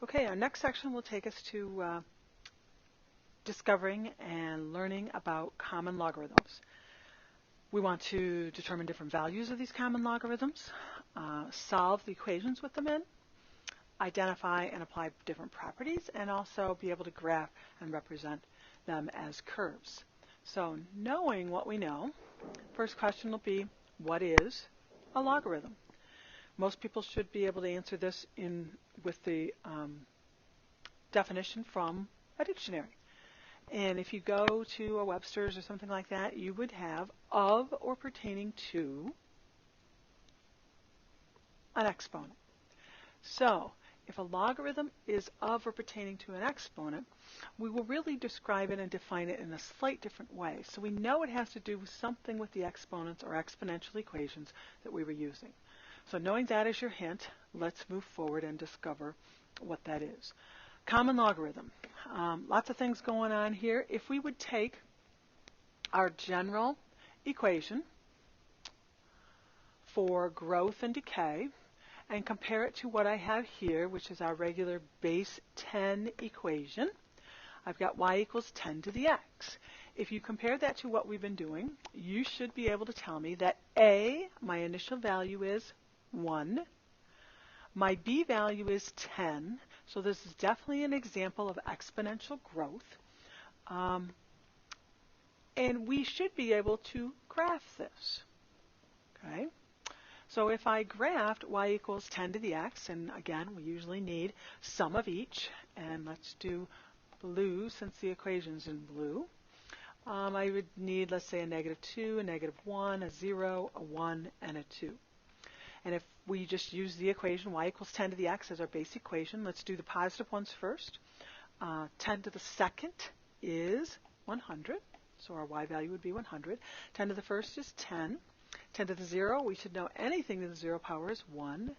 Okay, our next section will take us to discovering and learning about common logarithms. We want to determine different values of these common logarithms, solve the equations with them in, identify and apply different properties, and also be able to graph and represent them as curves. So knowing what we know, first question will be, what is a logarithm? Most people should be able to answer this with the definition from a dictionary. And if you go to a Webster's or something like that, you would have of or pertaining to an exponent. So if a logarithm is of or pertaining to an exponent, we will really describe it and define it in a slight different way. So we know it has to do with something with the exponents or exponential equations that we were using. So knowing that as your hint, let's move forward and discover what that is. Common logarithm. Lots of things going on here. If we would take our general equation for growth and decay and compare it to what I have here, which is our regular base 10 equation, I've got y equals 10 to the x. If you compare that to what we've been doing, you should be able to tell me that A, my initial value is 1. My B value is 10. So this is definitely an example of exponential growth. And we should be able to graph this. Okay? So if I graphed y equals 10 to the x, and again, we usually need sum of each, and let's do blue since the equation's in blue. I would need, let's say, a -2, a -1, a 0, a 1, and a 2. And if we just use the equation y equals 10 to the x as our base equation, let's do the positive ones first. 10 to the second is 100, so our y value would be 100. 10 to the first is 10. 10 to the 0, we should know anything to the 0 power is 1.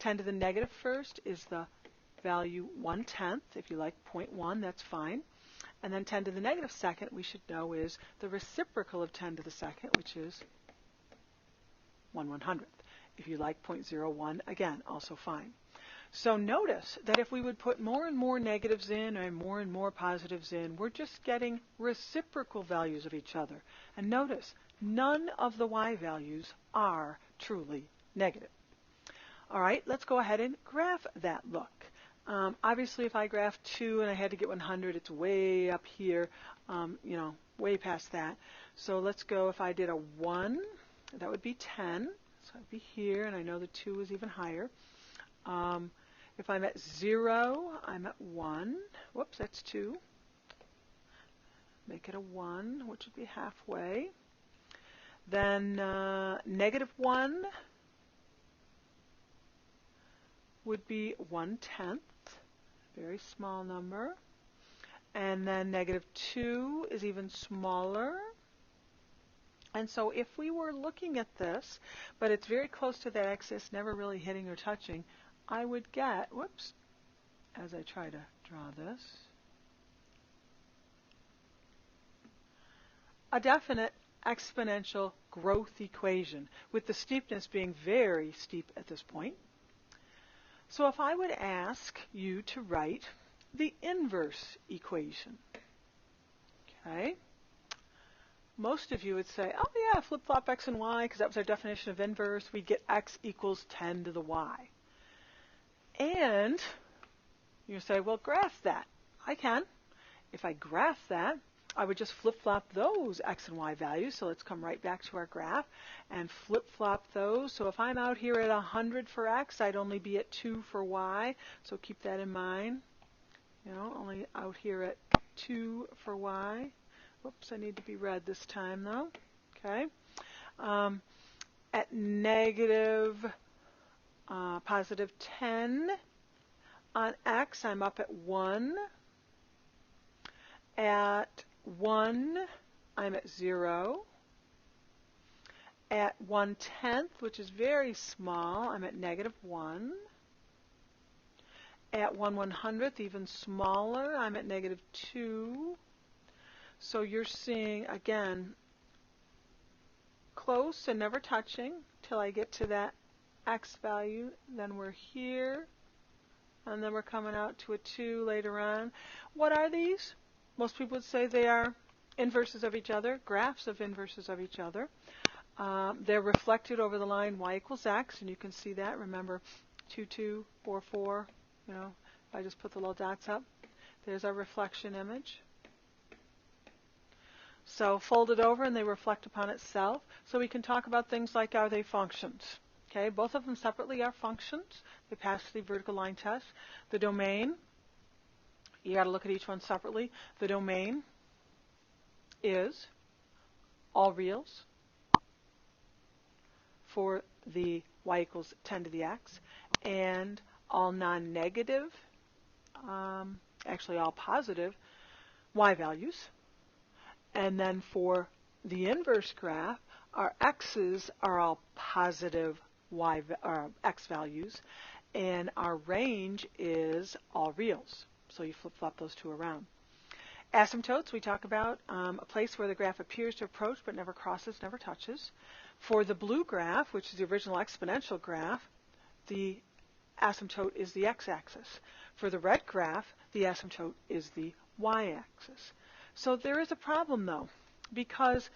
10 to the negative first is the value 1/10. If you like 0.1, that's fine. And then 10 to the negative second, we should know is the reciprocal of 10 to the second, which is 1/100th. If you like 0.01, again, also fine. So notice that if we would put more and more negatives in and more positives in, we're just getting reciprocal values of each other. And notice, none of the y values are truly negative. All right, let's go ahead and graph that look. Obviously, if I graph 2 and I had to get 100, it's way up here, way past that. So let's go, if I did a 1, that would be 10. So I'd be here, and I know the 2 is even higher. If I'm at 0, I'm at 1. Whoops, that's 2. Make it a 1, which would be halfway. Then -1 would be 1/10, very small number. And then -2 is even smaller. And so if we were looking at this, but it's very close to that axis, never really hitting or touching, I would get, whoops, as I try to draw this, a definite exponential growth equation, with the steepness being very steep at this point. So if I would ask you to write the inverse equation, okay? Most of you would say, oh yeah, flip-flop x and y, because that was our definition of inverse. We'd get x equals 10 to the y. And you say, well, graph that. I can. If I graph that, I would just flip-flop those x and y values. So let's come right back to our graph and flip-flop those. So if I'm out here at 100 for x, I'd only be at 2 for y. So keep that in mind. Only out here at 2 for y. Whoops, I need to be red this time, though. Okay. At positive 10 on x, I'm up at 1. At 1, I'm at 0. At 1/10, which is very small, I'm at -1. At 1/100th, even smaller, I'm at -2. So you're seeing, again, close and never touching till I get to that x value. Then we're here, and and then we're coming out to a 2 later on. What are these? Most people would say they are inverses of each other, graphs of inverses of each other. They're reflected over the line y equals x, and you can see that. Remember, 2, 2, 4, 4. You know, if I just put the little dots up, there's our reflection image. So fold it over, and they reflect upon itself. So we can talk about things like, are they functions? Okay, both of them separately are functions. They pass the vertical line test. The domain, you got to look at each one separately. The domain is all reals for the y equals 10 to the x, and all non-negative, actually all positive, y values. And then for the inverse graph, our x's are all positive x values, and our range is all reals. So you flip-flop those two around. Asymptotes, we talk about a place where the graph appears to approach but never crosses, never touches. For the blue graph, which is the original exponential graph, the asymptote is the x-axis. For the red graph, the asymptote is the y-axis. So there is a problem, though, because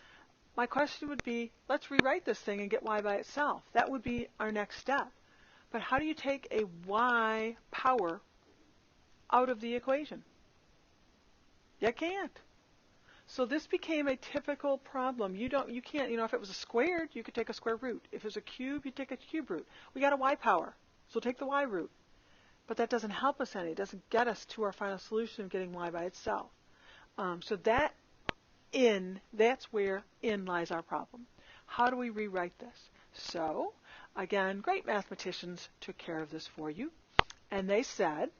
my question would be, let's rewrite this thing and get y by itself. That would be our next step. But how do you take a y power out of the equation? You can't. So this became a typical problem. You can't, if it was a squared, you could take a square root. If it was a cube, you take a cube root. We got a y power, so take the y root. But that doesn't help us any. It doesn't get us to our final solution of getting y by itself. So that's where in lies our problem. How do we rewrite this? So, again, great mathematicians took care of this for you. And they said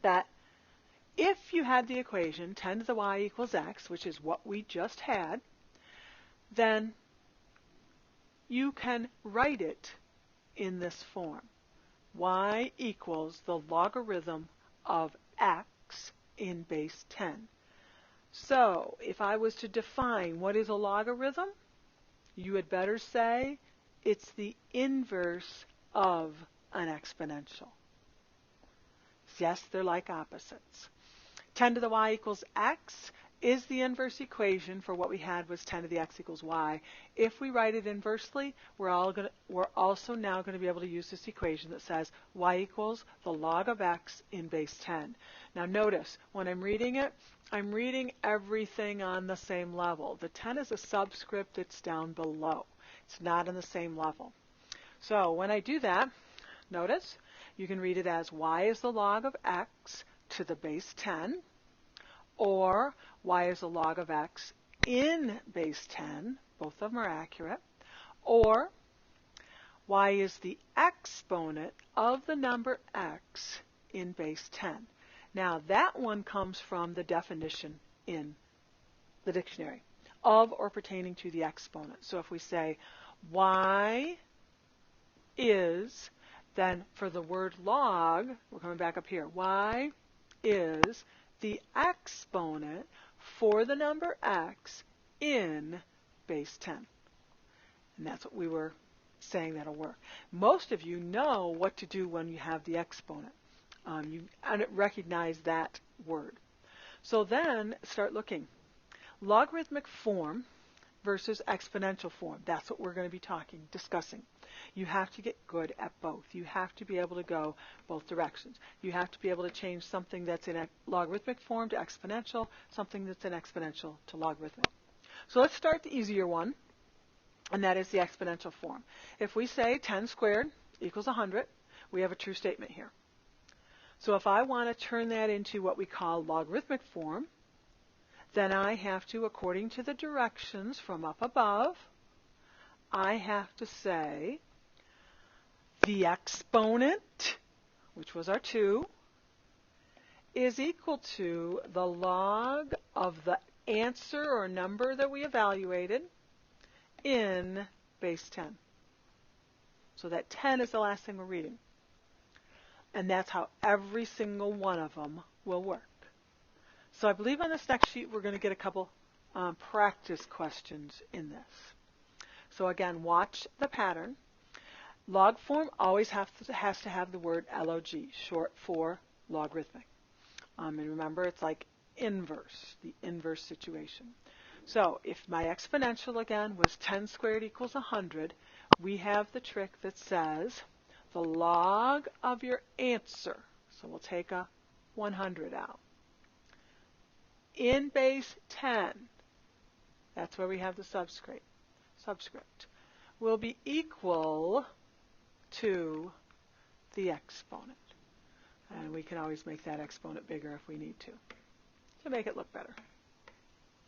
that if you had the equation 10 to the y equals x, which is what we just had, then you can write it in this form. Y equals the logarithm of x in base 10. So if I was to define what is a logarithm, you had better say it's the inverse of an exponential. Yes, they're like opposites. 10 to the y equals x is the inverse equation for what we had was 10 to the x equals y. If we write it inversely, we're also now going to be able to use this equation that says y equals the log of x in base 10. Now notice, when I'm reading it, I'm reading everything on the same level. The 10 is a subscript, it's down below. It's not on the same level. So when I do that, notice, you can read it as y is the log of x to the base 10, or y is the log of x in base 10. Both of them are accurate. Or y is the exponent of the number x in base 10. Now that one comes from the definition in the dictionary, of or pertaining to the exponent. So if we say y is, then for the word log, we're coming back up here, y is the exponent for the number x in base 10. And that's what we were saying that'll work. Most of you know what to do when you have the exponent. You recognize that word. So then start looking. Logarithmic form versus exponential form. That's what we're going to be discussing. You have to get good at both. You have to be able to go both directions. You have to be able to change something that's in a logarithmic form to exponential, something that's in exponential to logarithmic. So let's start the easier one, and that is the exponential form. If we say 10 squared equals 100, we have a true statement here. So if I want to turn that into what we call logarithmic form, then I have to, according to the directions from up above, I have to say the exponent, which was our 2, is equal to the log of the answer or number that we evaluated in base 10. So that 10 is the last thing we're reading. And that's how every single one of them will work. So I believe on this next sheet we're going to get a couple practice questions in this. So again, watch the pattern. Log form always has to have the word log, short for logarithmic. And remember, it's like inverse, the inverse situation. So if my exponential, again, was 10 squared equals 100, we have the trick that says the log of your answer, so we'll take a 100 out, in base 10, that's where we have the subscript, will be equal to the exponent. And we can always make that exponent bigger if we need to make it look better.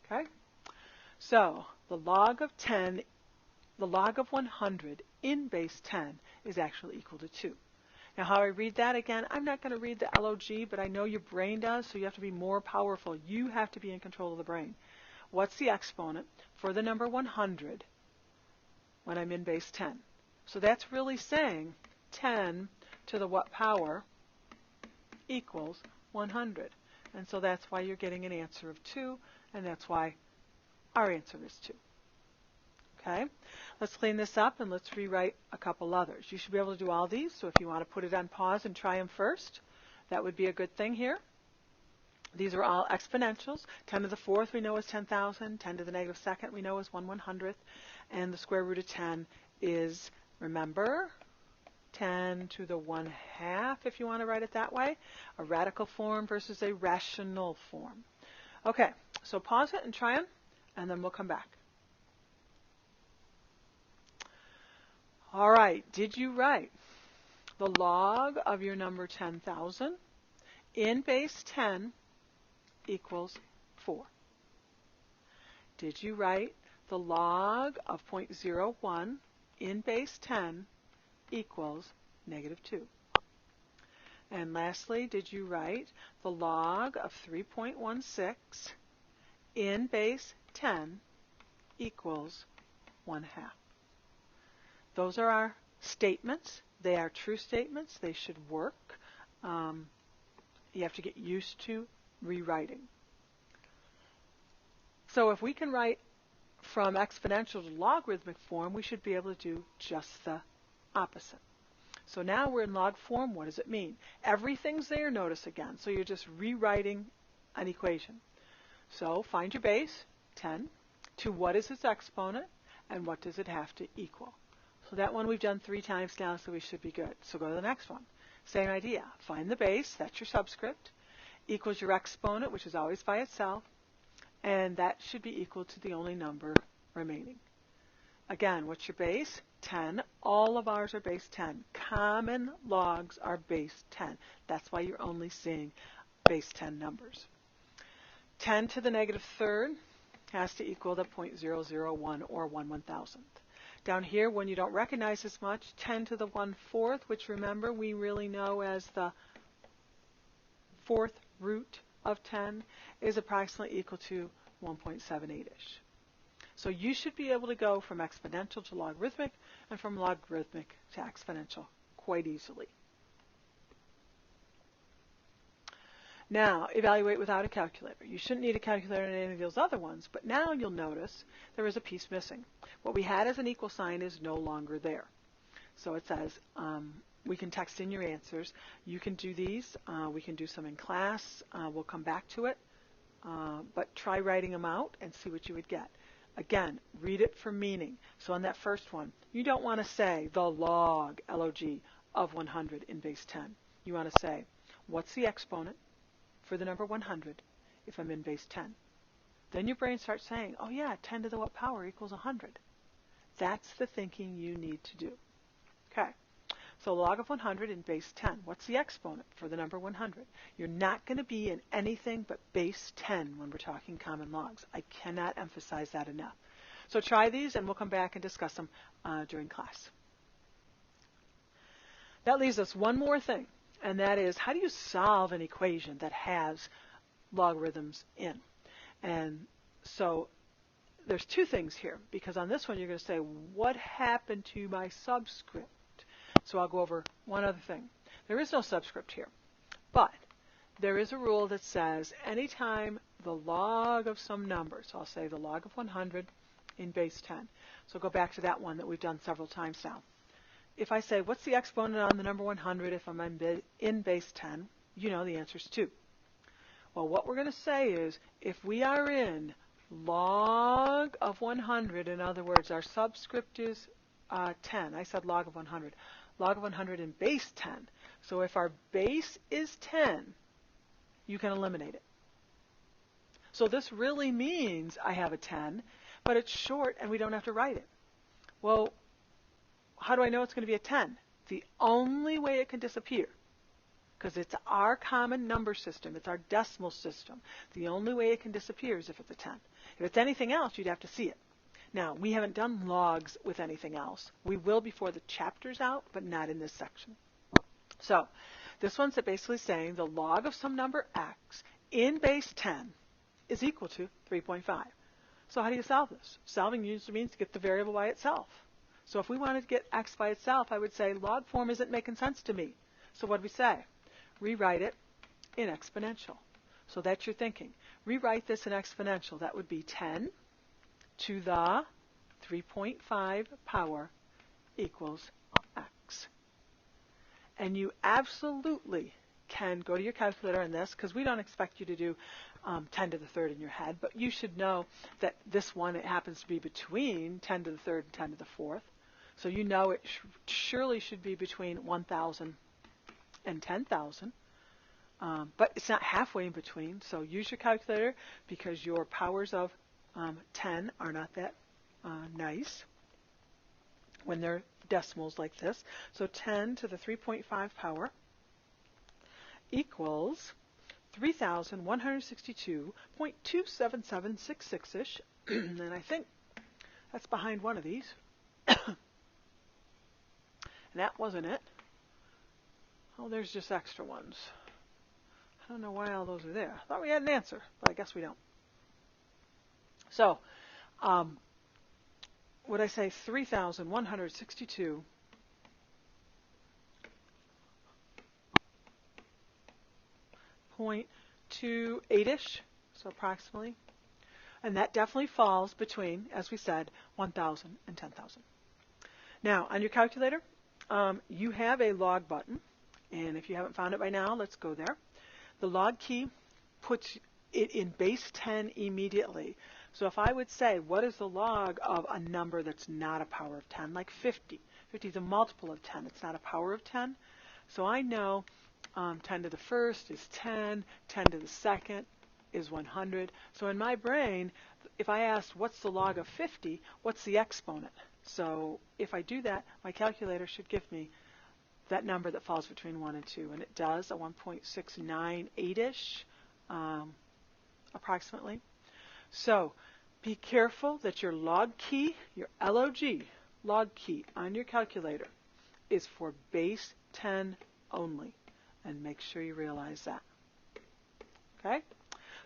Okay? So the log of 100 in base 10 is actually equal to 2. Now how I read that again, I'm not going to read the log, but I know your brain does, so you have to be more powerful. You have to be in control of the brain. What's the exponent for the number 100 when I'm in base 10? So that's really saying 10 to the what power equals 100. And so that's why you're getting an answer of 2, and that's why our answer is 2. Okay, let's clean this up and let's rewrite a couple others. You should be able to do all these, so if you want to put it on pause and try them first, that would be a good thing here. These are all exponentials. 10 to the fourth we know is 10,000. 10 to the negative second we know is 1/100th. And the square root of 10 is, remember, 10 to the 1/2, if you want to write it that way. A radical form versus a rational form. Okay, so pause it and try them, and then we'll come back. All right, did you write the log of your number 10,000 in base 10 equals 4? Did you write the log of 0.01 in base 10 equals -2? And lastly, did you write the log of 3.16 in base 10 equals 1/2? Those are our statements. They are true statements. They should work. You have to get used to rewriting. So if we can write from exponential to logarithmic form, we should be able to do just the opposite. So now we're in log form. What does it mean? Everything's there, notice again. So you're just rewriting an equation. So find your base, 10, to what is its exponent, and what does it have to equal? So that one we've done 3 times now, so we should be good. So go to the next one. Same idea. Find the base, that's your subscript, equals your exponent, which is always by itself, and that should be equal to the only number remaining. Again, what's your base? 10. All of ours are base 10. Common logs are base 10. That's why you're only seeing base 10 numbers. 10 to the negative third has to equal the 0.001 or 1/1000th. Down here, when you don't recognize as much, 10 to the 1/4, which remember we really know as the 4th root of 10, is approximately equal to 1.78-ish. So you should be able to go from exponential to logarithmic and from logarithmic to exponential quite easily. Now, evaluate without a calculator. You shouldn't need a calculator in any of those other ones, but now you'll notice there is a piece missing. What we had as an equal sign is no longer there. So it says we can text in your answers. You can do these. We can do some in class. We'll come back to it. But try writing them out and see what you would get. Again, read it for meaning. So on that first one, you don't want to say the log, L-O-G, of 100 in base 10. You want to say, what's the exponent for the number 100 if I'm in base 10? Then your brain starts saying, oh yeah, 10 to the what power equals 100. That's the thinking you need to do. Okay, so log of 100 in base 10. What's the exponent for the number 100? You're not going to be in anything but base 10 when we're talking common logs. I cannot emphasize that enough. So try these and we'll come back and discuss them during class. That leaves us one more thing, and that is, how do you solve an equation that has logarithms in? And so there's 2 things here, because on this one you're going to say, what happened to my subscript? So I'll go over one other thing. There is no subscript here, but there is a rule that says anytime the log of some number, so I'll say the log of 100 in base 10. So go back to that one that we've done several times now. if I say, what's the exponent on the number 100 if I'm in base 10? You know the answer is 2. Well, what we're going to say is, if we are in log of 100, in other words, our subscript is 10. I said log of 100. Log of 100 in base 10. So if our base is 10, you can eliminate it. So this really means I have a 10, but it's short and we don't have to write it. Well, how do I know it's going to be a 10? The only way it can disappear, because it's our common number system, it's our decimal system, the only way it can disappear is if it's a 10. If it's anything else, you'd have to see it. Now, we haven't done logs with anything else. We will before the chapter's out, but not in this section. So, this one's basically saying the log of some number x in base 10 is equal to 3.5. So how do you solve this? Solving usually means to get the variable by itself. So if we wanted to get x by itself, I would say log form isn't making sense to me. So what do we say? Rewrite it in exponential. So that's your thinking. Rewrite this in exponential. That would be 10 to the 3.5 power equals x. And you absolutely can go to your calculator on this, because we don't expect you to do 10 to the third in your head, but you should know that this one, it happens to be between 10 to the third and 10 to the fourth. So you know it surely should be between 1,000 and 10,000. But it's not halfway in between, so use your calculator, because your powers of 10 are not that nice when they're decimals like this. So 10 to the 3.5 power equals 3,162.27766-ish. And I think that's behind one of these. And that wasn't it. Oh, there's just extra ones. I don't know why all those are there. I thought we had an answer, but I guess we don't. So, would I say 3,162 0.28-ish, so approximately. And that definitely falls between, as we said, 1,000 and 10,000. Now, on your calculator, you have a log button. And if you haven't found it by now, let's go there. The log key puts it in base 10 immediately. So if I would say, what is the log of a number that's not a power of 10, like 50? 50 is a multiple of 10. It's not a power of 10. So I know 10 to the first is 10, 10 to the second is 100. So in my brain, if I asked what's the log of 50, what's the exponent? So if I do that, my calculator should give me that number that falls between 1 and 2. And it does, a 1.698-ish, approximately. So be careful that your log key, your log key on your calculator is for base 10 only. And make sure you realize that. Okay?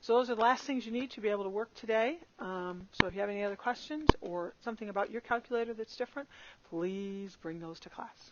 So those are the last things you need to be able to work today. So if you have any other questions or something about your calculator that's different, please bring those to class.